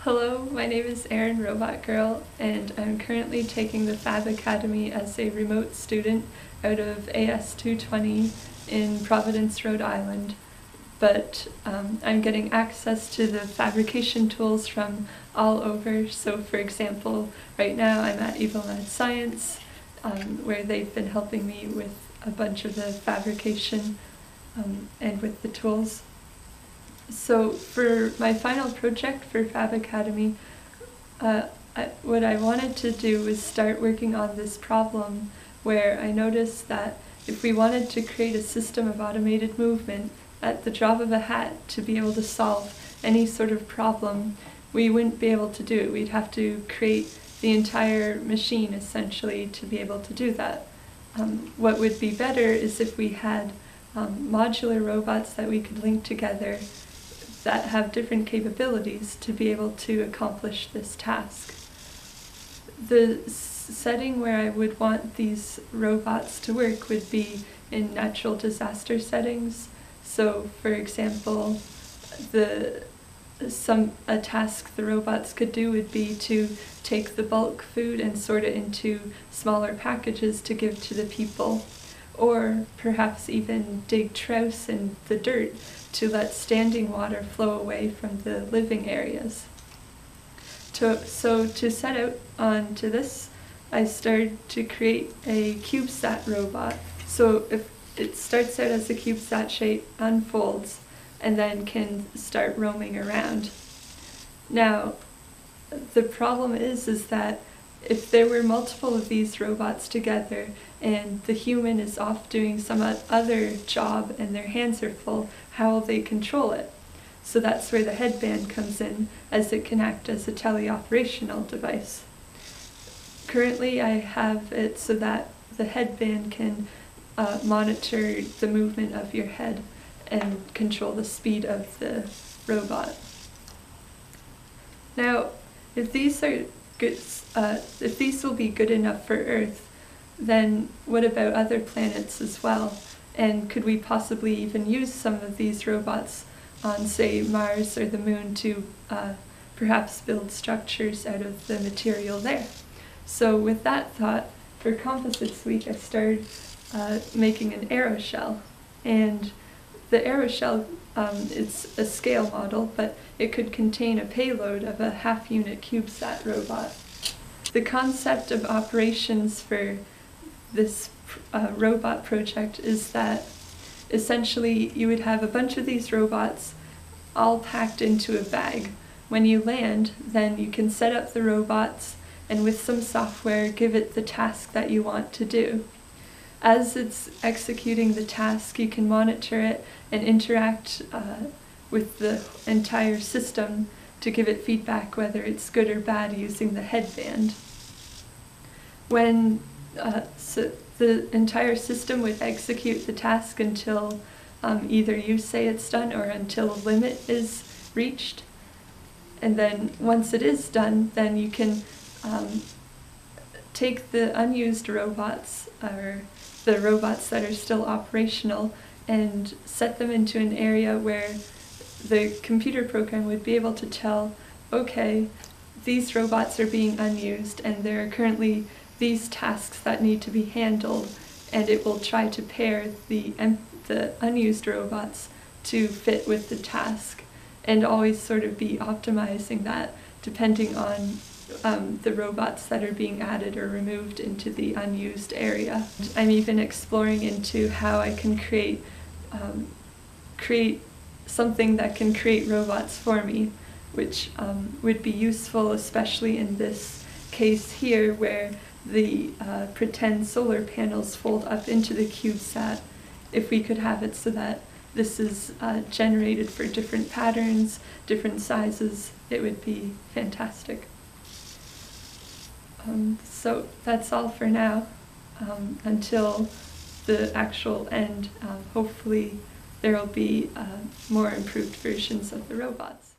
Hello, my name is Erin Robot Girl, and I'm currently taking the Fab Academy as a remote student out of AS 220 in Providence, Rhode Island. But I'm getting access to the fabrication tools from all over. So for example, right now I'm at Evomed Science, where they've been helping me with a bunch of the fabrication and with the tools. So for my final project for Fab Academy, what I wanted to do was start working on this problem where I noticed that if we wanted to create a system of automated movement at the drop of a hat to be able to solve any sort of problem, we wouldn't be able to do it. We'd have to create the entire machine essentially to be able to do that. What would be better is if we had modular robots that we could link together that have different capabilities to be able to accomplish this task. The setting where I would want these robots to work would be in natural disaster settings. So for example, a task the robots could do would be to take the bulk food and sort it into smaller packages to give to the people, or perhaps even dig troughs in the dirt to let standing water flow away from the living areas. So to set out onto this, I started to create a CubeSat robot. So if it starts out as a CubeSat shape, unfolds, and then can start roaming around. Now, the problem is that if there were multiple of these robots together and the human is off doing some other job and their hands are full, how will they control it? So that's where the headband comes in, as it can act as a teleoperational device. Currently I have it so that the headband can monitor the movement of your head and control the speed of the robot. Now, if these are good, if these will be good enough for Earth, then what about other planets as well? And could we possibly even use some of these robots on, say, Mars or the Moon to perhaps build structures out of the material there? So with that thought, for Composites Week I started making an aeroshell. And the aeroshell, it's a scale model, but it could contain a payload of a half-unit CubeSat robot. The concept of operations for this robot project is that essentially you would have a bunch of these robots all packed into a bag. When you land, then you can set up the robots and with some software give it the task that you want to do. As it's executing the task, you can monitor it and interact with the entire system to give it feedback whether it's good or bad using the headband. So the entire system would execute the task until either you say it's done or until a limit is reached. And then once it is done, then you can take the unused robots, or the robots that are still operational, and set them into an area where the computer program would be able to tell, okay, these robots are being unused and there are currently these tasks that need to be handled, and it will try to pair the unused robots to fit with the task, and always sort of be optimizing that depending on the robots that are being added or removed into the unused area. I'm even exploring into how I can create something that can create robots for me, which would be useful especially in this case here where the pretend solar panels fold up into the CubeSat. If we could have it so that this is generated for different patterns, different sizes, it would be fantastic. So that's all for now, until the actual end. Hopefully there will be more improved versions of the robots.